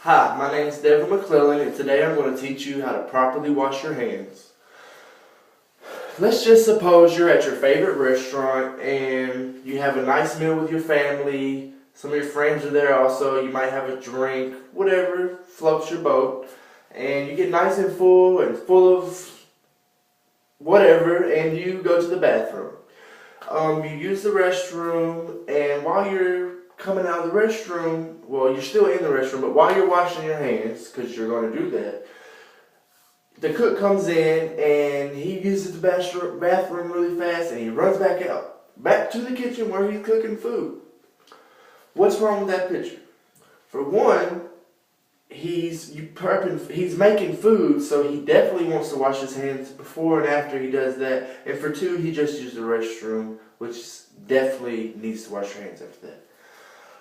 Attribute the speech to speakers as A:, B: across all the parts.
A: Hi, my name is Devin McClellan, and today I'm going to teach you how to properly wash your hands. Let's just suppose you're at your favorite restaurant and you have a nice meal with your family. Some of your friends are there also. You might have a drink, whatever floats your boat, and you get nice and full of whatever, and you go to the bathroom. You use the restroom, and while you're coming out of the restroom, well, you're still in the restroom, but while you're washing your hands, because you're going to do that, the cook comes in and he uses the bathroom really fast, and he runs back to the kitchen where he's cooking food. What's wrong with that picture? For one, he's making food, so he definitely wants to wash his hands before and after he does that. And for two, he just used the restroom, which definitely needs to wash your hands after that.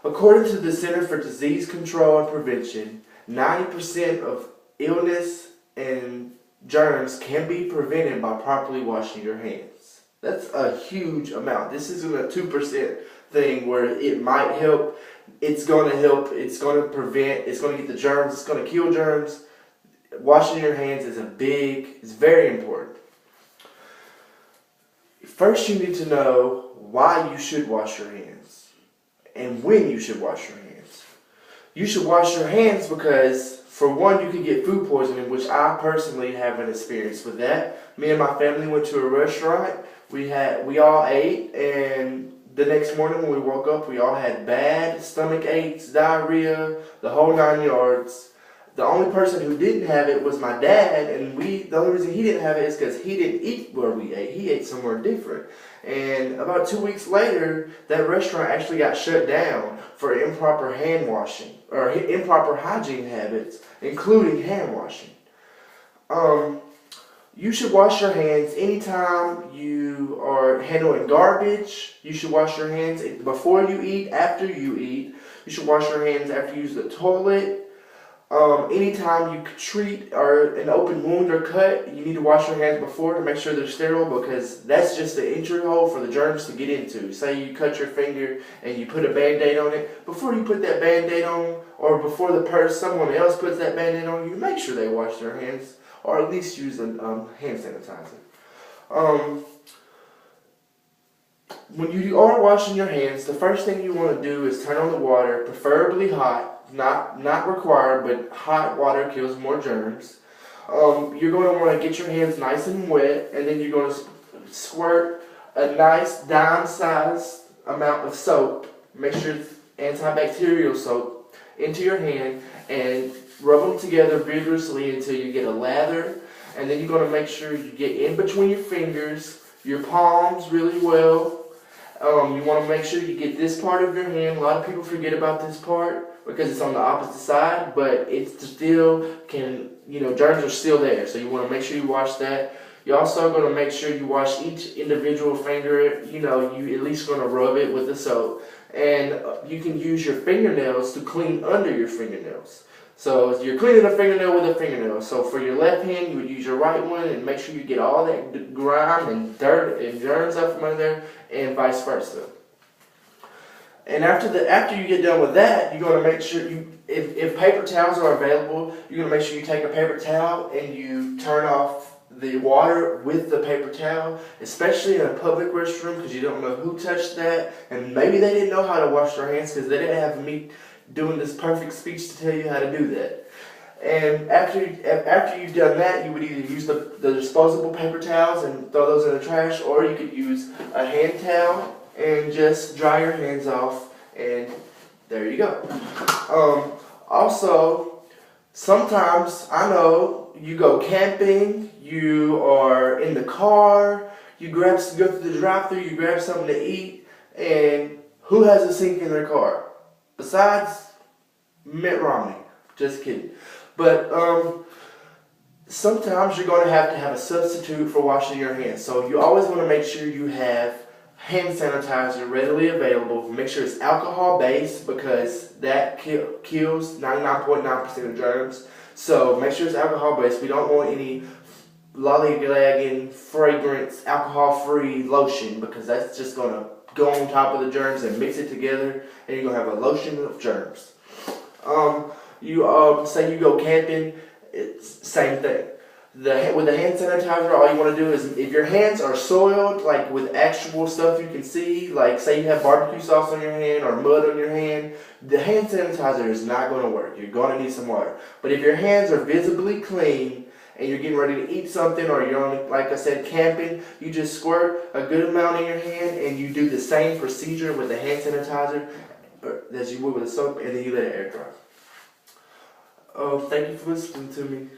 A: According to the Center for Disease Control and Prevention, 90% of illness and germs can be prevented by properly washing your hands. That's a huge amount. This isn't a 2% thing where it might help. It's going to help. It's going to prevent. It's going to get the germs. It's going to kill germs. Washing your hands is it's very important. First, you need to know why you should wash your hands and when you should wash your hands. You should wash your hands because, for one, you can get food poisoning, which I personally have an experience with that. Me and my family went to a restaurant. We all ate, and the next morning when we woke up, we all had bad stomach aches, diarrhea, the whole 9 yards. The only person who didn't have it was my dad, and the only reason he didn't have it is because he didn't eat where we ate. He ate somewhere different. And about 2 weeks later, that restaurant actually got shut down for improper hand washing, or improper hygiene habits, including hand washing. You should wash your hands anytime you are handling garbage. You should wash your hands before you eat, after you eat. You should wash your hands after you use the toilet. Anytime you treat an open wound or cut, you need to wash your hands before to make sure they're sterile, because that's just the entry hole for the germs to get into. Say you cut your finger and you put a Band-Aid on it. Before you put that Band-Aid on, or before someone else puts that Band-Aid on, you make sure they wash their hands, or at least use a hand sanitizer. When you are washing your hands, the first thing you want to do is turn on the water, preferably hot. Not required, but hot water kills more germs. You're going to want to get your hands nice and wet, and then you're going to squirt a nice dime-sized amount of soap. Make sure it's antibacterial soap into your hand, and rub them together vigorously until you get a lather. And then you're going to make sure you get in between your fingers, your palms really well. You want to make sure you get this part of your hand. A lot of people forget about this part because it's on the opposite side, but it's still germs are still there. So you want to make sure you wash that. You're also going to make sure you wash each individual finger. You at least going to rub it with the soap. And you can use your fingernails to clean under your fingernails. So you're cleaning a fingernail with a fingernail. So for your left hand, you would use your right one and make sure you get all that grime and dirt and germs up from under there, and vice versa. And after you get done with that, you're going to make sure if paper towels are available, you're going to make sure you take a paper towel and you turn off the water with the paper towel, especially in a public restroom, because you don't know who touched that, and maybe they didn't know how to wash their hands because they didn't have me doing this perfect speech to tell you how to do that. And after you've done that, you would either use the disposable paper towels and throw those in the trash, or you could use a hand towel and just dry your hands off, and there you go. Also, sometimes I know you go camping, you are in the car, you go through the drive-thru, you grab something to eat, and who has a sink in their car? Besides Mitt Romney. Just kidding. But sometimes you're going to have a substitute for washing your hands. So you always want to make sure you have hand sanitizer readily available. Make sure it's alcohol-based, because that kills 99.9% of germs. So make sure it's alcohol-based. We don't want any lollygagging, fragrance, alcohol-free lotion, because that's just going to go on top of the germs and mix it together, and you're going to have a lotion of germs. You say you go camping, it's same thing. With the hand sanitizer, all you want to do is, if your hands are soiled, like with actual stuff you can see, like say you have barbecue sauce on your hand or mud on your hand, the hand sanitizer is not going to work. You're going to need some water. But if your hands are visibly clean and you're getting ready to eat something, or you're on, like I said, camping, you just squirt a good amount in your hand and you do the same procedure with the hand sanitizer as you would with the soap, and then you let it air dry. Oh, thank you for listening to me.